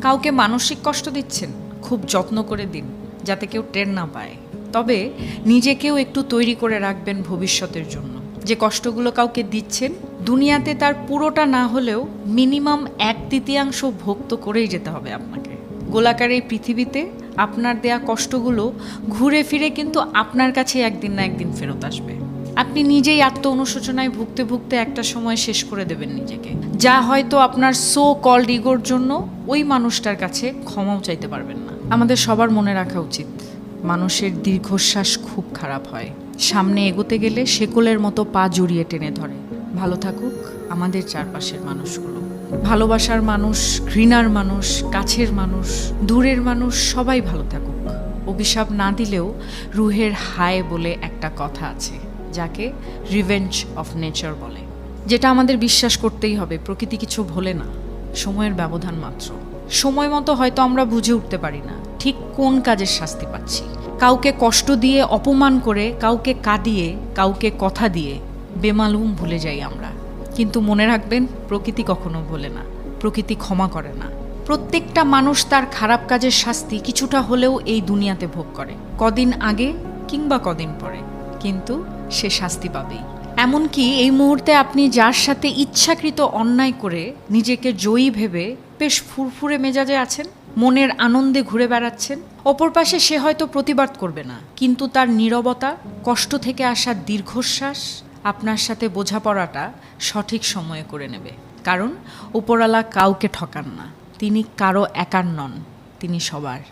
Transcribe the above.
কাউকে মানসিক কষ্ট দিচ্ছেন, খুব যত্ন করে দিন যাতে কেউ টের না পায়। তবে নিজেকেও একটু তৈরি করে রাখবেন ভবিষ্যতের জন্য। যে কষ্টগুলো কাউকে দিচ্ছেন, দুনিয়াতে তার পুরোটা না হলেও মিনিমাম 1/3 ভোগ তো করেই যেতে হবে আপনাকে। গোলাকার এই পৃথিবীতে আপনার দেয়া কষ্টগুলো ঘুরে ফিরে কিন্তু আপনার কাছে একদিন না একদিন ফেরত আসবে। আপনি নিজেই আত্ম অনুশোচনায় ভুগতে ভুগতে একটা সময় শেষ করে দেবেন নিজেকে, যা হয়তো আপনার সো কল্ড ইগোর জন্য ওই মানুষটার কাছে ক্ষমাও চাইতে পারবেন না। আমাদের সবার মনে রাখা উচিত, মানুষের দীর্ঘশ্বাস খুব খারাপ হয়। সামনে এগোতে গেলে শেকলের মতো পা জড়িয়ে টেনে ধরে। ভালো থাকুক আমাদের চারপাশের মানুষগুলো। ভালোবাসার মানুষ, ঘৃণার মানুষ, কাছের মানুষ, দূরের মানুষ সবাই ভালো থাকুক। অভিশাপ না দিলেও রুহের হায় বলে একটা কথা আছে, যাকে রিভেঞ্জ অফ নেচার বলে, যেটা আমাদের বিশ্বাস করতেই হবে। প্রকৃতি কিছু ভোলে না, সময়ের ব্যবধান মাত্র। সময় মতো হয়তো আমরা বুঝে উঠতে পারি না ঠিক কোন কাজের শাস্তি পাচ্ছি। কাউকে কষ্ট দিয়ে, অপমান করে, কাউকে কাঁদিয়ে, কাউকে কথা দিয়ে বেমালুম ভুলে যাই আমরা। কিন্তু মনে রাখবেন, প্রকৃতি কখনো ভোলে না, প্রকৃতি ক্ষমা করে না। প্রত্যেকটা মানুষ তার খারাপ কাজের শাস্তি কিছুটা হলেও এই দুনিয়াতে ভোগ করে, কদিন আগে কিংবা কদিন পরে, কিন্তু সে শাস্তি পাবেই। এমনকি এই মুহূর্তে আপনি যার সাথে ইচ্ছাকৃত অন্যায় করে নিজেকে জয়ী ভেবে বেশ ফুরফুরে মেজাজে আছেন, মনের আনন্দে ঘুরে বেড়াচ্ছেন, অপর পাশে সে হয়তো প্রতিবাদ করবে না, কিন্তু তার নীরবতা, কষ্ট থেকে আসা দীর্ঘশ্বাস আপনার সাথে বোঝাপড়াটা সঠিক সময়ে করে নেবে। কারণ উপরওয়ালা কাউকে ঠকান না, তিনি কারো একার নন, তিনি সবার।